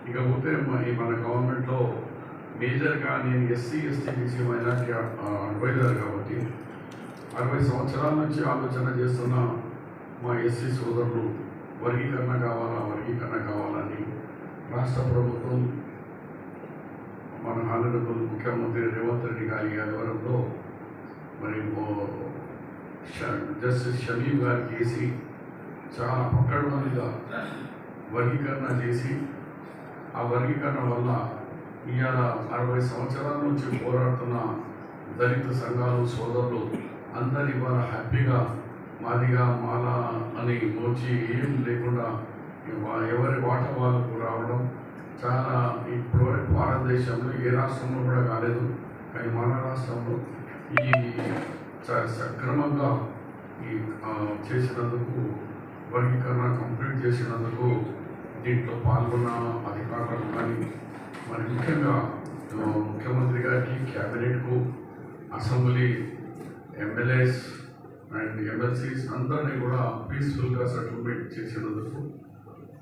ఇకపోతే మన గవర్నమెంట్లో మేజర్గా నేను SC ST BC minority advisor కాబట్టి 60 సంవత్సరాల నుంచి ఆలోచన చేస్తున్న మా ఎస్సీ సోదరులు వర్గీకరణ కావాలని రాష్ట్ర ప్రభుత్వం మన హానరబుల్ ముఖ్యమంత్రి రేవంత్ రెడ్డి గారి ఆధ్వర్యంలో మరి జస్టిస్ షమీం గారికి వేసి చాలా పక్కడబందిగా వర్గీకరణ చేసి ఆ వర్గీకరణ వల్ల ఇవాళ 60 సంవత్సరాల నుంచి పోరాడుతున్న దళిత సంఘాలు సోదరులు అందరు ఇవాళ హ్యాపీగా మాదిగా మాల అని మోచి ఏం లేకుండా ఎవరి వాట వాళ్ళకు రావడం చాలా ఇప్పుడు భారతదేశంలో ఏ రాష్ట్రంలో కూడా కాలేదు. కానీ మన రాష్ట్రంలో ఈ సక్రమంగా ఈ చేసినందుకు వర్గీకరణ కంప్లీట్ చేసినందుకు దీంట్లో పాల్గొన్న అధికారులకు కానీ మరి ముఖ్యంగా ముఖ్యమంత్రి గారికి క్యాబినెట్కు అసెంబ్లీ ఎమ్మెల్యేస్ అండ్ ఎమ్మెల్సీస్ అందరినీ కూడా పీస్ఫుల్గా సెటిల్మెంట్ చేసినందుకు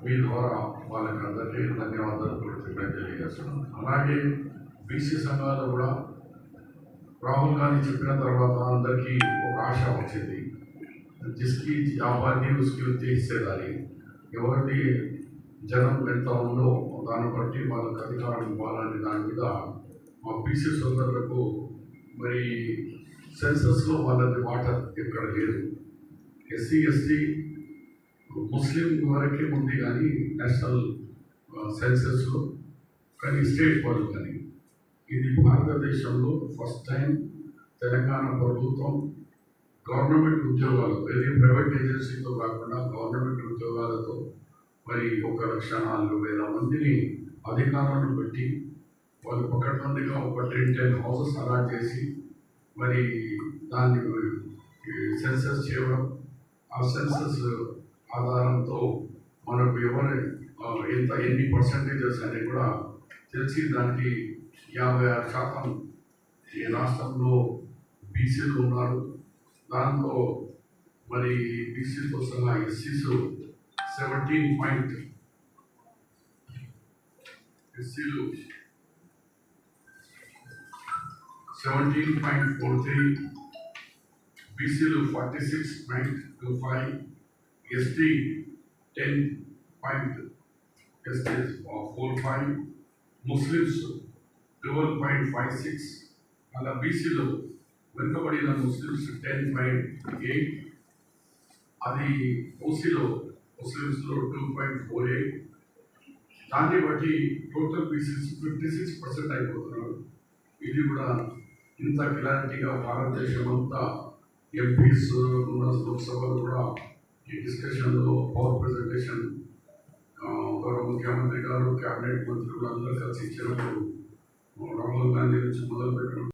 మీ ద్వారా వాళ్ళకి అందరికీ ధన్యవాదాలు తెలియజేస్తున్నాను. అలాగే బీసీ సంఘాలు కూడా రాహుల్ గాంధీ చెప్పిన తర్వాత అందరికీ ఒక ఆశ వచ్చింది. జిస్కి ఆబాదీ ఉస్కి హిస్సేదారి, ఎవరిది జనం ఎంత ఉందో దాన్ని బట్టి వాళ్ళకి అధికారం ఇవ్వాలని దాని మీద మా బీసీ సోదరులకు మరి సెన్సస్లో వాళ్ళది వాటర్ ఎక్కడ లేదు. ఎస్సీ ఎస్టీ ముస్లిం వరకే ఉంది కానీ నేషనల్ సెన్సస్లో, కానీ స్టేట్ వాళ్ళు కానీ ఇది భారతదేశంలో ఫస్ట్ టైం తెలంగాణ ప్రభుత్వం గవర్నమెంట్ ఉద్యోగాలు ప్రైవేట్ ఏజెన్సీతో కాకుండా గవర్నమెంట్ ఉద్యోగాలతో మరి 1,04,000 మందిని అధికారులను పెట్టి వాళ్ళు పకడ్బందీగా ఒక 10 హౌసెస్ అలాట్ చేసి మరి దాన్ని సెన్సస్ చేయడం, ఆ సెన్సస్ ఆధారంతో మనకు ఎన్ని పర్సంటేజెస్ అనేవి కూడా తెలిసి దానికి 56% ఈ రాష్ట్రంలో బీసీలు ఉన్నారు. దాంతో మరి బీసీతో సహా ఎస్సీస్ 17.43, బీసీలు 46.25, ఎస్టీ 10.45, ముస్లిమ్స్ 12.56, అలా బీసీలు వెనుకబడిన ముస్లిమ్స్ 10.8, అది ఓసీలో ముస్లిమ్స్లో 2.48. దాన్ని బట్టి టోటల్ బీసీస్ 56% అయిపోతున్నారు. ఇది కూడా ఇంత క్లారిటీగా భారతదేశం అంతా ఎంపీస్ ఉన్న లోక్సభలో కూడా ఈ డిస్కషన్లో పవర్ ప్రజెంటేషన్ గౌరవ ముఖ్యమంత్రి గారు క్యాబినెట్ మంత్రులు అందరూ కలిసి ఇచ్చినప్పుడు రాహుల్ గాంధీ నుంచి మొదలుపెట్టడం